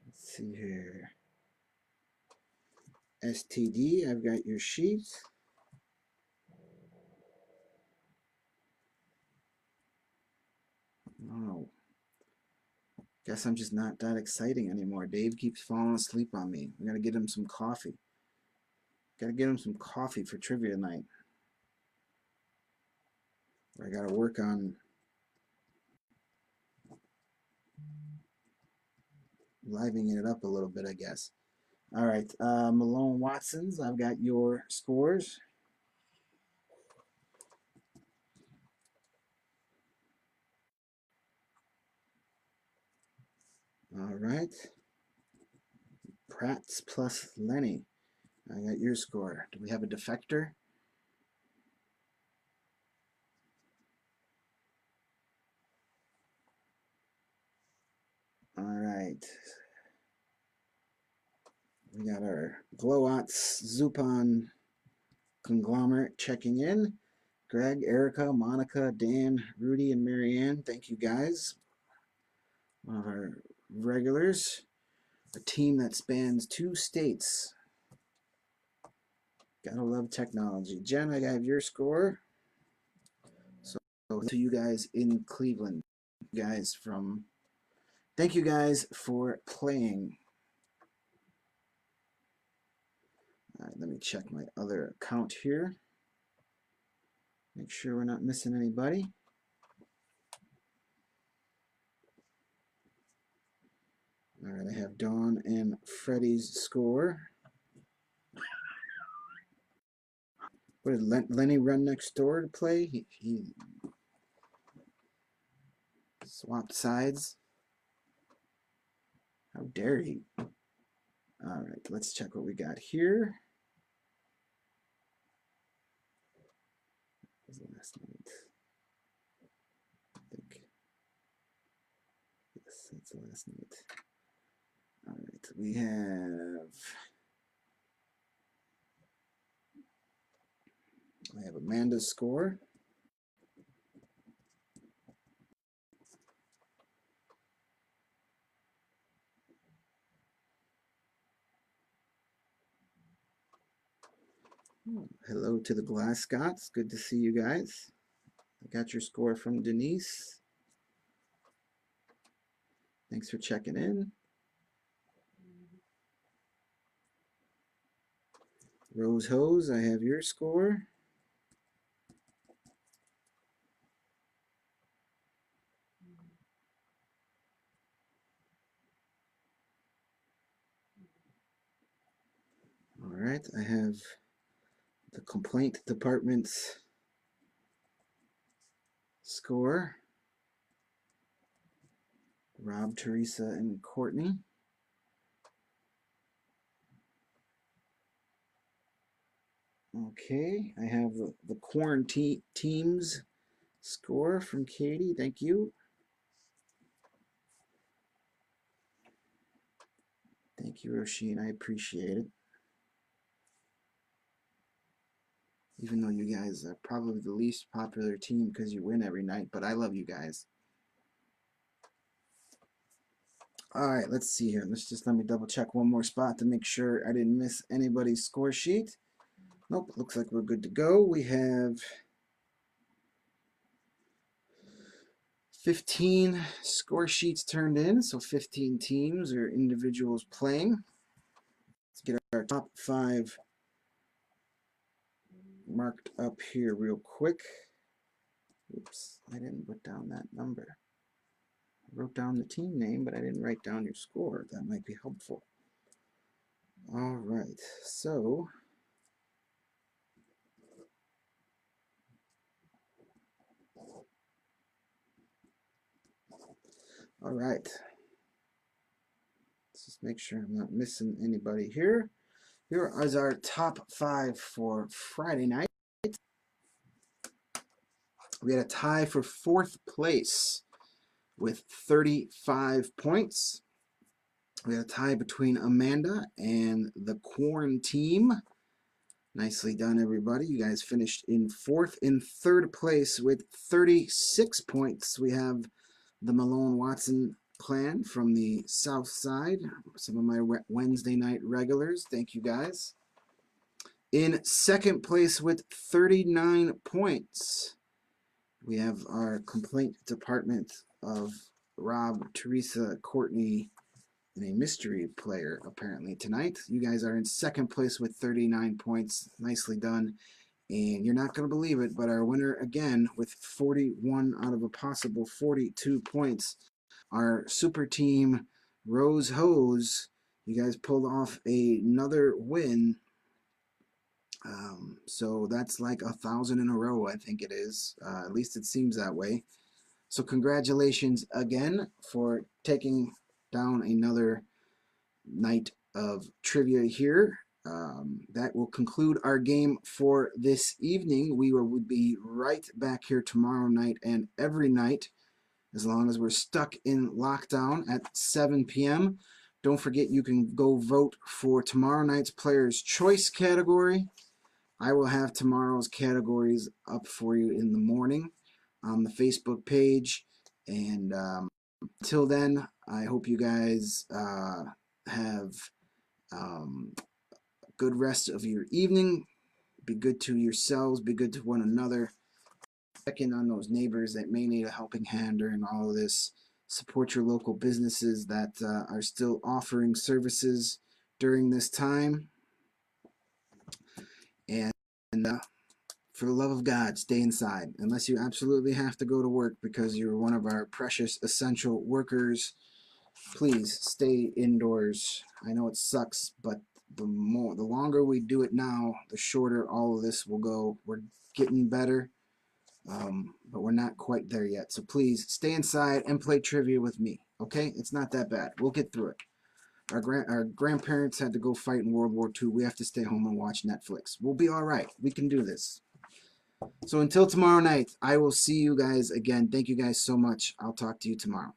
Let's see here. STD, I've got your sheet. Oh, guess I'm just not that exciting anymore. Dave keeps falling asleep on me. We gotta get him some coffee. Gotta get him some coffee for trivia night. I gotta work on livening it up a little bit, I guess. All right, Malone Watsons, I've got your scores. All right. Pratt's plus Lenny. I got your score. Do we have a defector? All right. We got our Glowots Zupon conglomerate checking in. Greg, Erica, Monica, Dan, Rudy, and Marianne, thank you guys. One of our regulars. A team that spans 2 states. Gotta love technology. Jen, I have your score. So to you guys in Cleveland. Guys from thank you guys for playing. All right, let me check my other account here. Make sure we're not missing anybody. All right, I have Dawn and Freddie's score. What did Lenny run next door to play? He swapped sides. How dare he? All right, let's check what we got here. What was last night? I think. Yes, that's the last night. All right, we have Amanda's score. Hello to the Glascotts. Good to see you guys. I got your score from Denise. Thanks for checking in. Rose Hose, I have your score. All right, I have the complaint department's score. Rob, Teresa, and Courtney. Okay, I have the quarantine team's score from Katie. Thank you. Thank you, Roisin. I appreciate it. Even though you guys are probably the least popular team because you win every night, but I love you guys. All right, let's see here. Let me double check one more spot to make sure I didn't miss anybody's score sheet. Nope, looks like we're good to go. We have 15 score sheets turned in, so 15 teams or individuals playing. Let's get our top 5 marked up here real quick. Oops, I didn't put down that number. I wrote down the team name, but I didn't write down your score. That might be helpful. All right, so all right. Let's just make sure I'm not missing anybody here. Here is our top 5 for Friday night. We had a tie for 4th place with 35 points. We had a tie between Amanda and the Quarn team. Nicely done, everybody. You guys finished in 4th. In 3rd place with 36 points, we have the Malone-Watson clan from the south side. Some of my Wednesday night regulars. Thank you, guys. In 2nd place with 39 points, we have our complaint department of Rob, Teresa, Courtney, and a mystery player apparently tonight. You guys are in 2nd place with 39 points. Nicely done. And you're not going to believe it, but our winner again with 41 out of a possible 42 points. Our super team, Rose Hose, you guys pulled off another win. So that's like 1,000 in a row, I think it is. At least it seems that way. So congratulations again for taking down another night of trivia here. That will conclude our game for this evening. We will be right back here tomorrow night and every night as long as we're stuck in lockdown at 7 p.m. Don't forget you can go vote for tomorrow night's Player's Choice category. I will have tomorrow's categories up for you in the morning on the Facebook page. And until then, I hope you guys have a good rest of your evening. Be good to yourselves. Be good to one another. Check in on those neighbors that may need a helping hand during all of this. Support your local businesses that are still offering services during this time. And for the love of God, stay inside. Unless you absolutely have to go to work because you're one of our precious essential workers, please stay indoors. I know it sucks, but the longer we do it now, the shorter all of this will go. We're getting better, but we're not quite there yet. So please stay inside and play trivia with me. Okay, it's not that bad. We'll get through it. Our grandparents had to go fight in World War II. We have to stay home and watch Netflix. We'll be all right. We can do this. So until tomorrow night, I will see you guys again. Thank you guys so much. I'll talk to you tomorrow.